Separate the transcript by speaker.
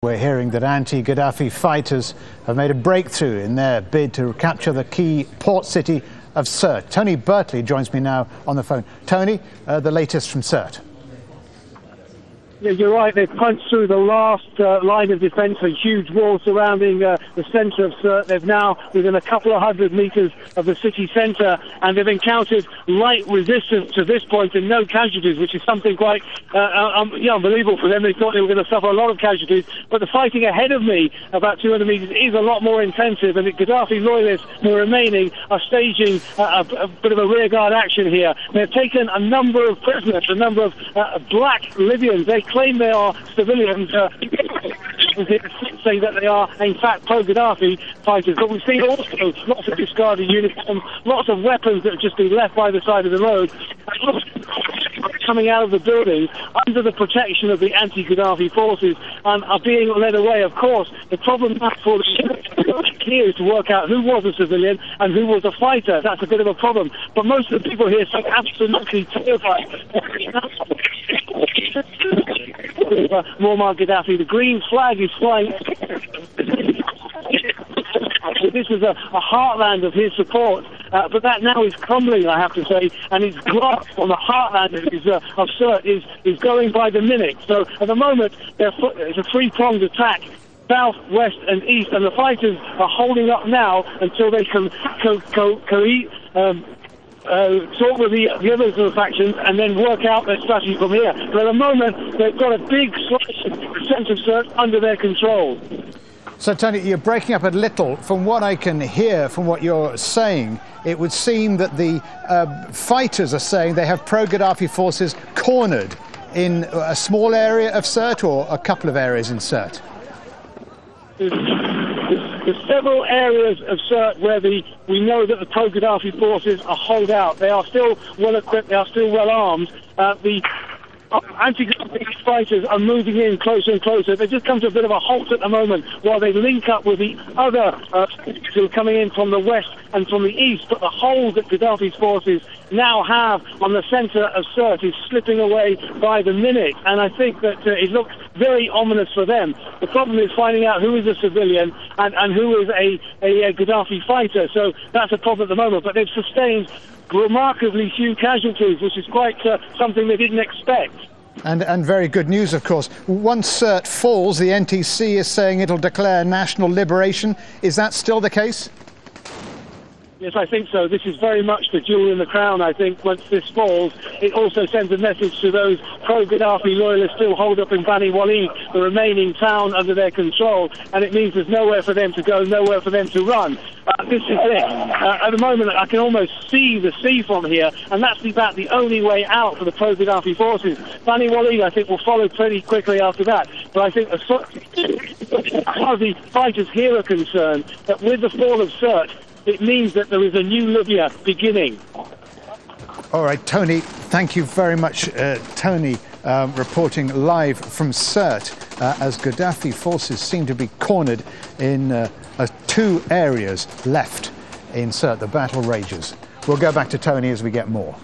Speaker 1: We're hearing that anti-Gaddafi fighters have made a breakthrough in their bid to capture the key port city of Sirte. Tony Birtley joins me now on the phone. Tony, the latest from Sirte.
Speaker 2: Yeah, you're right. They've punched through the last line of defence, a huge wall surrounding the centre of Sirte. They're now within a couple of 100 metres of the city centre, and they've encountered light resistance to this point and no casualties, which is something quite unbelievable for them. They thought they were going to suffer a lot of casualties, but the fighting ahead of me, about 200 metres, is a lot more intensive, and the Gaddafi loyalists who are remaining are staging a bit of a rearguard action here. They've taken a number of prisoners, a number of black Libyans. They claim they are civilians, saying that they are, in fact, pro-Gaddafi fighters. But we've seen also lots of discarded uniforms, lots of weapons that have just been left by the side of the road, coming out of the buildings under the protection of the anti-Gaddafi forces and are being led away. Of course, the problem for the here is to work out who was a civilian and who was a fighter. That's a bit of a problem. But most of the people here seem absolutely terrified. Muammar Gaddafi, the green flag is flying. This is a heartland of his support, but that now is crumbling, I have to say, and his grasp on the heartland of Sirte is going by the minute. So at the moment, it's a three-pronged attack, south, west and east, and the fighters are holding up now until they can talk with the others of the factions and then work out their strategy from here. But at the moment, they've got a big slice of the centre of Sirte under their control.
Speaker 1: So, Tony, you're breaking up a little. From what I can hear, from what you're saying, it would seem that the fighters are saying they have pro-Gaddafi forces cornered in a small area of Sirte or a couple of areas in Sirte.
Speaker 2: There's several areas of Sirte where we know that the pro-Gaddafi forces are holed out. They are still well equipped, they are still well armed. The anti-Gaddafi fighters are moving in closer and closer. They just come to a bit of a halt at the moment while they link up with the other who are coming in from the west and from the east. But the hold that Gaddafi's forces now have on the centre of Sirte is slipping away by the minute, and I think that it looks very ominous for them. The problem is finding out who is a civilian and who is a Gaddafi fighter. So that's a problem at the moment. But they've sustained remarkably few casualties, which is quite something they didn't expect.
Speaker 1: And very good news, of course. Once Sirte falls, the NTC is saying it'll declare national liberation. Is that still the case?
Speaker 2: Yes, I think so. This is very much the jewel in the crown, I think. Once this falls, it also sends a message to those pro-Gaddafi loyalists still holed up in Bani Walid, the remaining town under their control, and it means there's nowhere for them to go, nowhere for them to run. This is it. At the moment, I can almost see the sea from here, and that's about the only way out for the pro-Gaddafi forces. Bani Walid, I think, will follow pretty quickly after that. But I think as far as the fighters here are concerned, that with the fall of Sirte, it means that there is a new Libya beginning.
Speaker 1: All right, Tony, thank you very much. Tony reporting live from Sirte as Gaddafi forces seem to be cornered in 2 areas left in Sirte. The battle rages. We'll go back to Tony as we get more.